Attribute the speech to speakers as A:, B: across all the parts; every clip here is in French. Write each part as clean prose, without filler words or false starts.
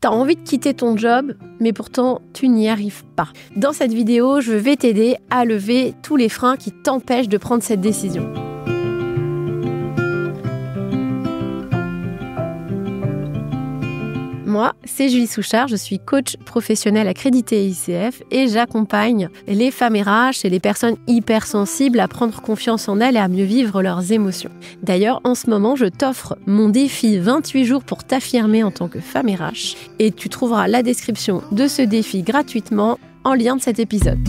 A: T'as envie de quitter ton job, mais pourtant tu n'y arrives pas. Dans cette vidéo, je vais t'aider à lever tous les freins qui t'empêchent de prendre cette décision. Moi, c'est Julie Souchard, je suis coach professionnel accrédité ICF et j'accompagne les femmes RH et les personnes hypersensibles à prendre confiance en elles et à mieux vivre leurs émotions. D'ailleurs, en ce moment, je t'offre mon défi 28 jours pour t'affirmer en tant que femme RH et tu trouveras la description de ce défi gratuitement en lien de cet épisode.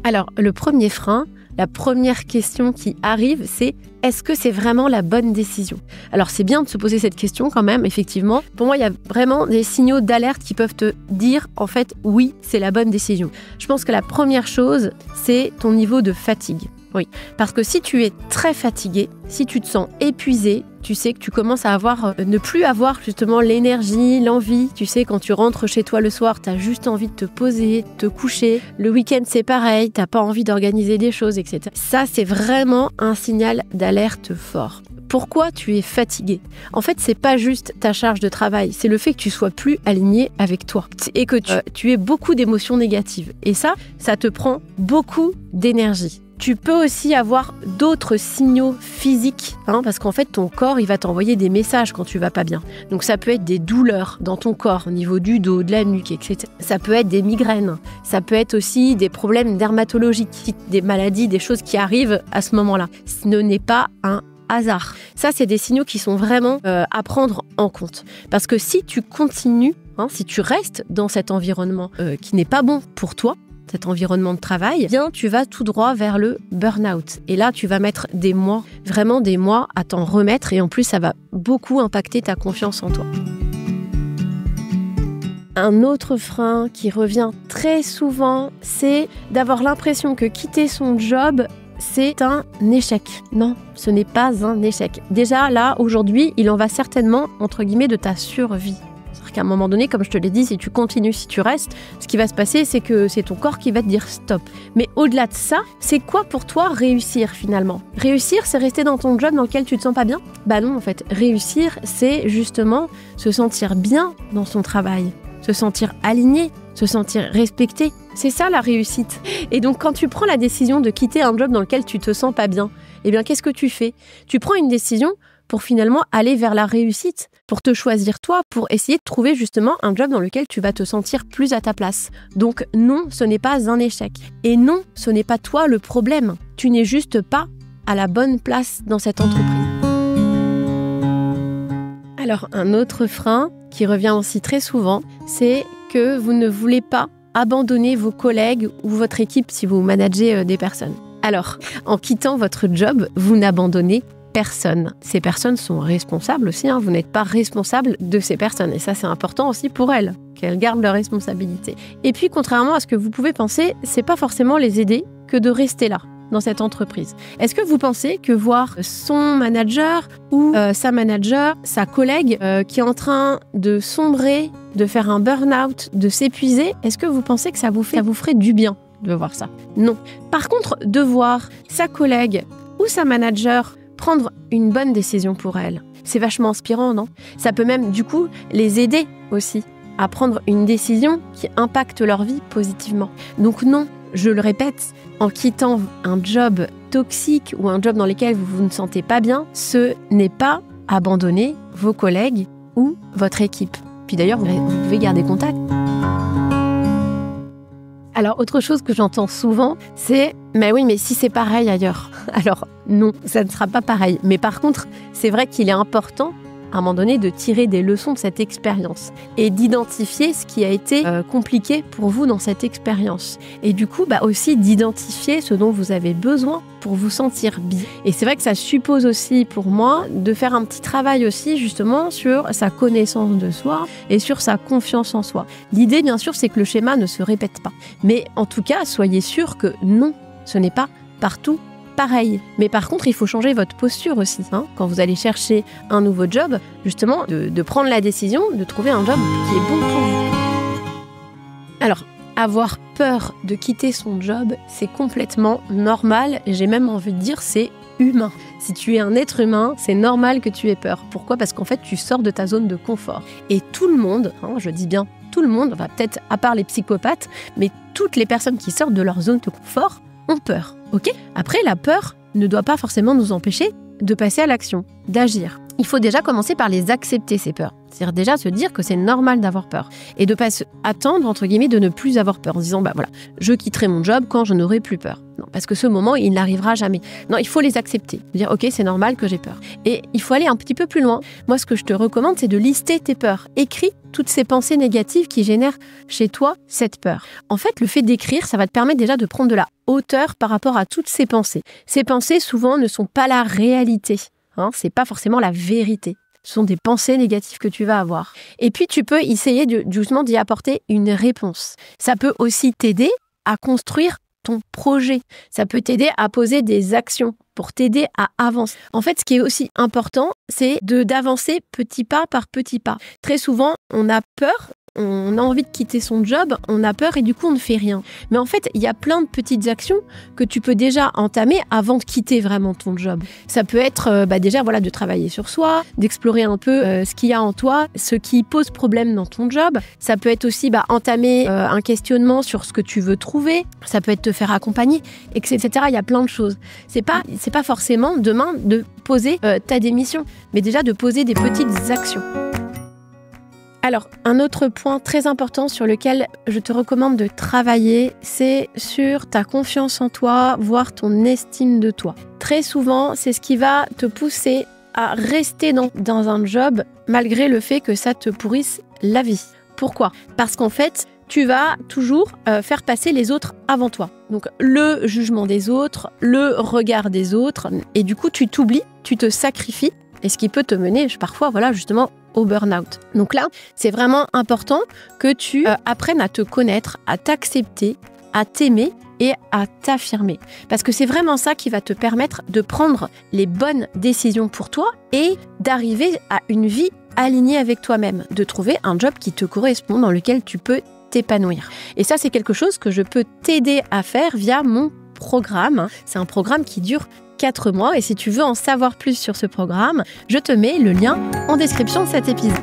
A: Alors, le premier frein, la première question qui arrive, c'est est-ce que c'est vraiment la bonne décision ? Alors, c'est bien de se poser cette question quand même, effectivement. Pour moi, il y a vraiment des signaux d'alerte qui peuvent te dire, en fait, oui, c'est la bonne décision. Je pense que la première chose, c'est ton niveau de fatigue. Oui, parce que si tu es très fatigué, si tu te sens épuisé, tu sais que tu commences à ne plus avoir justement l'énergie, l'envie. Tu sais, quand tu rentres chez toi le soir, tu as juste envie de te poser, de te coucher. Le week-end, c'est pareil, tu n'as pas envie d'organiser des choses, etc. Ça, c'est vraiment un signal d'alerte fort. Pourquoi tu es fatigué ? En fait, c'est pas juste ta charge de travail, c'est le fait que tu sois plus aligné avec toi et que tu aies beaucoup d'émotions négatives. Et ça te prend beaucoup d'énergie. Tu peux aussi avoir d'autres signaux physiques, parce qu'en fait, ton corps, il va t'envoyer des messages quand tu vas pas bien. Donc, ça peut être des douleurs dans ton corps, au niveau du dos, de la nuque, etc. Ça peut être des migraines. Ça peut être aussi des problèmes dermatologiques, des maladies, des choses qui arrivent à ce moment-là. Ce n'est pas un hasard. Ça, c'est des signaux qui sont vraiment à prendre en compte. Parce que si tu continues, si tu restes dans cet environnement qui n'est pas bon pour toi, cet environnement de travail, bien tu vas tout droit vers le burn-out. Et là, tu vas mettre des mois, vraiment des mois à t'en remettre et en plus, ça va beaucoup impacter ta confiance en toi. Un autre frein qui revient très souvent, c'est d'avoir l'impression que quitter son job, c'est un échec. Non, ce n'est pas un échec. Déjà, là, aujourd'hui, il en va certainement, entre guillemets, de ta survie. Qu'à un moment donné, comme je te l'ai dit, si tu continues, si tu restes, ce qui va se passer, c'est que c'est ton corps qui va te dire stop. Mais au-delà de ça, c'est quoi pour toi réussir finalement ? Réussir, c'est rester dans ton job dans lequel tu te sens pas bien ? Bah non, en fait. Réussir, c'est justement se sentir bien dans son travail, se sentir aligné, se sentir respecté. C'est ça la réussite. Et donc, quand tu prends la décision de quitter un job dans lequel tu te sens pas bien, eh bien, qu'est-ce que tu fais ? Tu prends une décision pour finalement aller vers la réussite, pour te choisir toi, pour essayer de trouver justement un job dans lequel tu vas te sentir plus à ta place. Donc non, ce n'est pas un échec. Et non, ce n'est pas toi le problème. Tu n'es juste pas à la bonne place dans cette entreprise. Alors, un autre frein qui revient aussi très souvent, c'est que vous ne voulez pas abandonner vos collègues ou votre équipe si vous managez des personnes. Alors, en quittant votre job, vous n'abandonnez personne. Ces personnes sont responsables aussi, vous n'êtes pas responsable de ces personnes. Et ça, c'est important aussi pour elles, qu'elles gardent leurs responsabilités. Et puis, contrairement à ce que vous pouvez penser, c'est pas forcément les aider que de rester là, dans cette entreprise. Est-ce que vous pensez que voir son manager ou sa manager, sa collègue qui est en train de sombrer, de faire un burn-out, de s'épuiser, est-ce que vous pensez que ça vous ferait du bien de voir ça ? Non. Par contre, de voir sa collègue ou sa manager prendre une bonne décision pour elle, c'est vachement inspirant, non ? Ça peut même, du coup, les aider aussi à prendre une décision qui impacte leur vie positivement. Donc non, je le répète, en quittant un job toxique ou un job dans lequel vous ne sentez pas bien, ce n'est pas abandonner vos collègues ou votre équipe. Puis d'ailleurs, vous pouvez garder contact. Alors, autre chose que j'entends souvent, c'est « mais oui, mais si c'est pareil ailleurs ». Alors, non, ça ne sera pas pareil. Mais par contre, c'est vrai qu'il est important, à un moment donné, de tirer des leçons de cette expérience et d'identifier ce qui a été compliqué pour vous dans cette expérience. Et du coup, aussi d'identifier ce dont vous avez besoin pour vous sentir bien. Et c'est vrai que ça suppose aussi, pour moi, de faire un petit travail aussi, justement, sur sa connaissance de soi et sur sa confiance en soi. L'idée, bien sûr, c'est que le schéma ne se répète pas. Mais en tout cas, soyez sûr que non, ce n'est pas partout pareil. Mais par contre, il faut changer votre posture aussi. Quand vous allez chercher un nouveau job, justement, de prendre la décision de trouver un job qui est bon pour vous. Alors, avoir peur de quitter son job, c'est complètement normal. J'ai même envie de dire, c'est humain. Si tu es un être humain, c'est normal que tu aies peur. Pourquoi ? Parce qu'en fait, tu sors de ta zone de confort. Et tout le monde, je dis bien tout le monde, peut-être à part les psychopathes, mais toutes les personnes qui sortent de leur zone de confort ont peur. Ok ? Après, la peur ne doit pas forcément nous empêcher de passer à l'action, d'agir. Il faut déjà commencer par les accepter, ces peurs. C'est-à-dire déjà se dire que c'est normal d'avoir peur. Et de ne pas attendre, entre guillemets, de ne plus avoir peur. En se disant, je quitterai mon job quand je n'aurai plus peur. Non, parce que ce moment, il n'arrivera jamais. Non, il faut les accepter. Dire, ok, c'est normal que j'ai peur. Et il faut aller un petit peu plus loin. Moi, ce que je te recommande, c'est de lister tes peurs. Écris toutes ces pensées négatives qui génèrent chez toi cette peur. En fait, le fait d'écrire, ça va te permettre déjà de prendre de la hauteur par rapport à toutes ces pensées. Ces pensées, souvent, ne sont pas la réalité. C'est pas forcément la vérité. Ce sont des pensées négatives que tu vas avoir. Et puis, tu peux essayer justement d'y apporter une réponse. Ça peut aussi t'aider à construire ton projet. Ça peut t'aider à poser des actions pour t'aider à avancer. En fait, ce qui est aussi important, c'est d'avancer petit pas par petit pas. Très souvent, on a peur, on a envie de quitter son job, on a peur et du coup, on ne fait rien. Mais en fait, il y a plein de petites actions que tu peux déjà entamer avant de quitter vraiment ton job. Ça peut être déjà de travailler sur soi, d'explorer un peu ce qu'il y a en toi, ce qui pose problème dans ton job. Ça peut être aussi entamer un questionnement sur ce que tu veux trouver. Ça peut être te faire accompagner, etc. Il y a plein de choses. C'est pas forcément demain de poser ta démission, mais déjà de poser des petites actions. Alors, un autre point très important sur lequel je te recommande de travailler, c'est sur ta confiance en toi, voire ton estime de toi. Très souvent, c'est ce qui va te pousser à rester dans un job malgré le fait que ça te pourrisse la vie. Pourquoi ? Parce qu'en fait, tu vas toujours faire passer les autres avant toi. Donc, le jugement des autres, le regard des autres, et du coup, tu t'oublies, tu te sacrifies, et ce qui peut te mener parfois, justement, au burn-out. Donc là, c'est vraiment important que tu apprennes à te connaître, à t'accepter, à t'aimer et à t'affirmer. Parce que c'est vraiment ça qui va te permettre de prendre les bonnes décisions pour toi et d'arriver à une vie alignée avec toi-même, de trouver un job qui te correspond, dans lequel tu peux t'épanouir. Et ça, c'est quelque chose que je peux t'aider à faire via mon programme. C'est un programme qui dure 4 mois et si tu veux en savoir plus sur ce programme, je te mets le lien en description de cet épisode.